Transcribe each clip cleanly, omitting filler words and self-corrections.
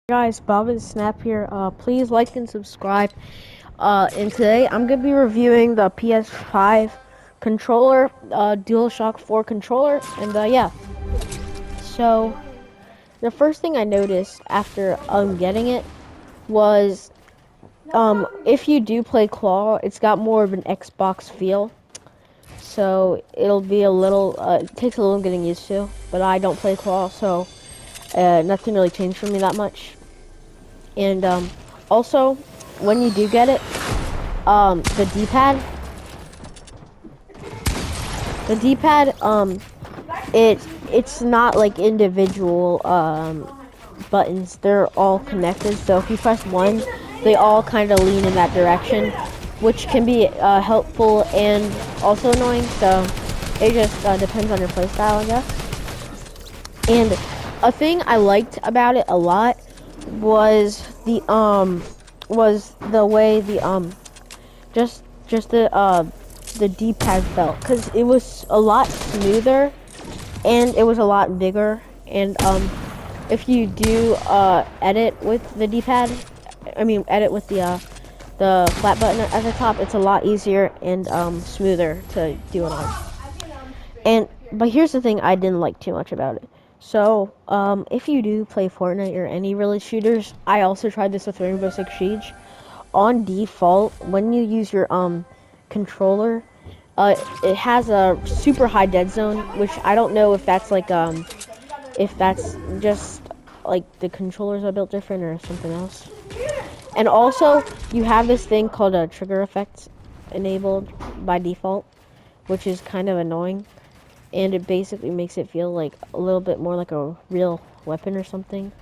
Guys, Bob and Snap here. Please like and subscribe. And today I'm gonna be reviewing the PS5 controller, DualShock 4 controller, and yeah. So the first thing I noticed after getting it was if you do play claw, it's got more of an Xbox feel. So it'll be a little it takes a little getting used to, but I don't play claw, so nothing really changed for me that much. And also, when you do get it, the D-pad, it's not like individual buttons. They're all connected. So if you press one, they all kind of lean in that direction, which can be helpful and also annoying. So it just depends on your playstyle, I guess. And a thing I liked about it a lot was the way the D-pad felt, because it was a lot smoother and it was a lot bigger. And if you do edit with the D-pad, edit with the flat button at the top, it's a lot easier and smoother to do it on. But here's the thing I didn't like too much about it. So, if you do play Fortnite or any really shooters, I also tried this with Rainbow Six Siege. On default, when you use your controller, it has a super high dead zone, which I don't know if that's if that's just like the controllers are built different or something else. And also, you have this thing called a trigger effect enabled by default, which is kind of annoying. And it basically makes it feel like a little bit more like a real weapon or something.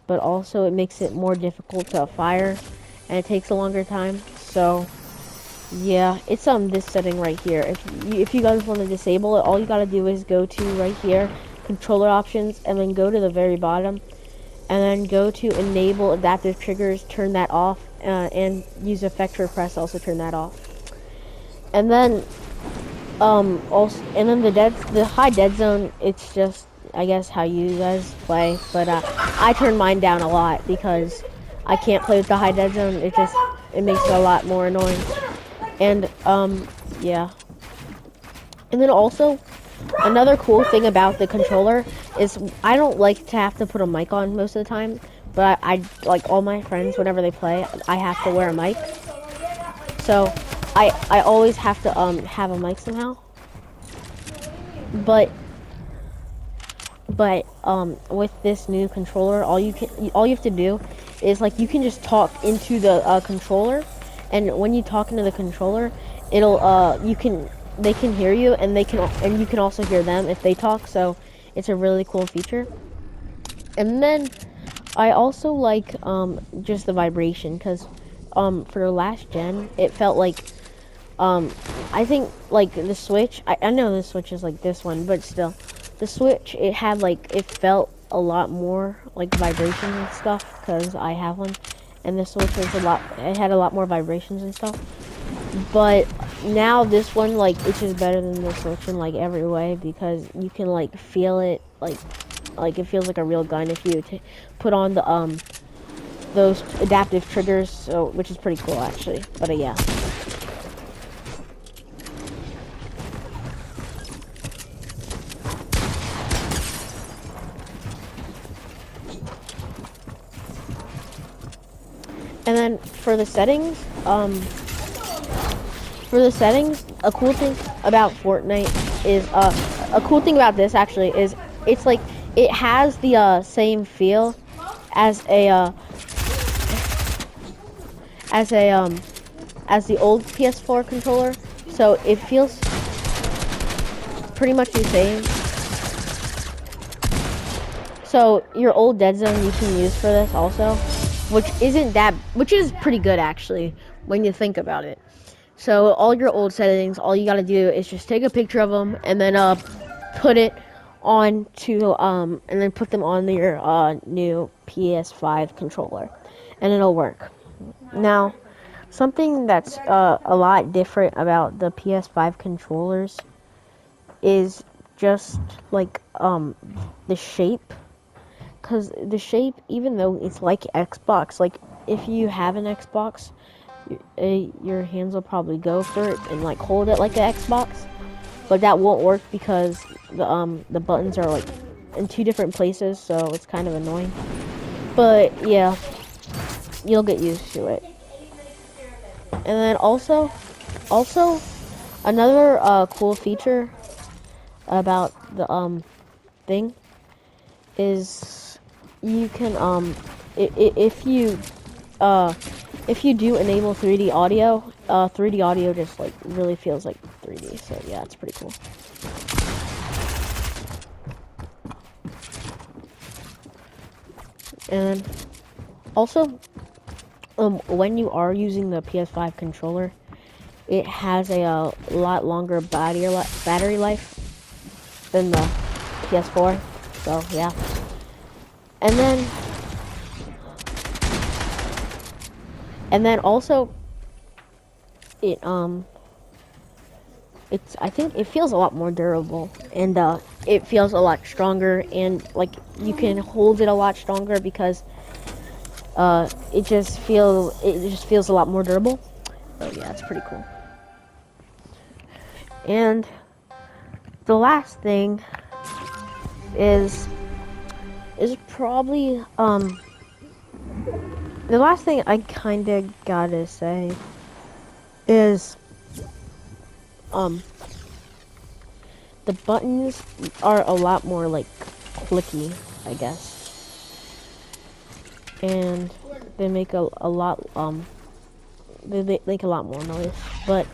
But also it makes it more difficult to fire, and it takes a longer time. So yeah, it's this setting right here. If you guys want to disable it, all you gotta do is go to right here, controller options, and then go to the very bottom, and then go to enable adaptive triggers, turn that off, and use effector press, also turn that off. And then also, and then the high dead zone, it's just, I guess, how you guys play, but I turn mine down a lot because I can't play with the high dead zone. It makes it a lot more annoying. And yeah. And then also, another cool thing about the controller is I don't like to have to put a mic on most of the time, but I like all my friends, whenever they play, I have to wear a mic. So I always have to have a mic somehow. But with this new controller, all you have to do is, like, you can just talk into the controller, and when you talk into the controller, it'll they can hear you, and you can also hear them if they talk. So it's a really cool feature. And then I also like just the vibration, because for the last gen, it felt like I think, like, the Switch, I know the Switch is like this one, but still, the Switch, it felt a lot more like vibrations and stuff, because I have one, and the Switch was it had a lot more vibrations and stuff. But now this one, like, it's just better than the Switch in like every way, because you can like feel it, like it feels like a real gun if you put on the those adaptive triggers, so which is pretty cool actually. But yeah. And then for the settings, a cool thing about Fortnite is a cool thing about this actually is it's like it has the same feel as as the old PS4 controller, so it feels pretty much the same. So your old dead zone you can use for this also, which is pretty good actually when you think about it. So all your old settings, all you gotta do is just take a picture of them and then put it on to and then put them on your new PS5 controller, and it'll work. Now, something that's a lot different about the PS5 controllers is just like the shape. because the shape, even though it's like Xbox, like if you have an Xbox, your hands will probably go for it and like hold it like an Xbox, but that won't work because the buttons are like in two different places, so it's kind of annoying. But yeah, you'll get used to it. And then also another cool feature about the thing is you can uh if you do enable 3D audio, 3D audio just like really feels like 3D. So yeah, it's pretty cool. And also, when you are using the PS5 controller, it has a lot longer battery life than the PS4. So yeah, and then also it it's I think it feels a lot more durable, and it feels a lot stronger, and like you can hold it a lot stronger because it just feels a lot more durable. So yeah, it's pretty cool. And the last thing is probably the last thing I kind of gotta say is the buttons are a lot more like clicky, I guess, and they make a lot they make a lot more noise, but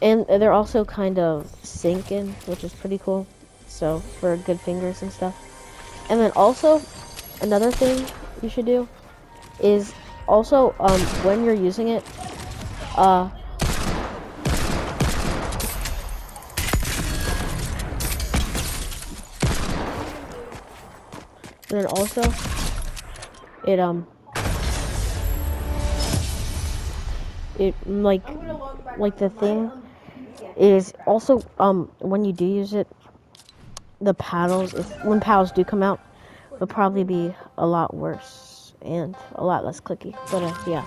and they're also kind of sinking, which is pretty cool. So for good fingers and stuff. And then also another thing you should do is also when you're using it, and then also it it like the thing is also when you do use it, the paddles, when paddles do come out, will probably be a lot worse and a lot less clicky. But yeah.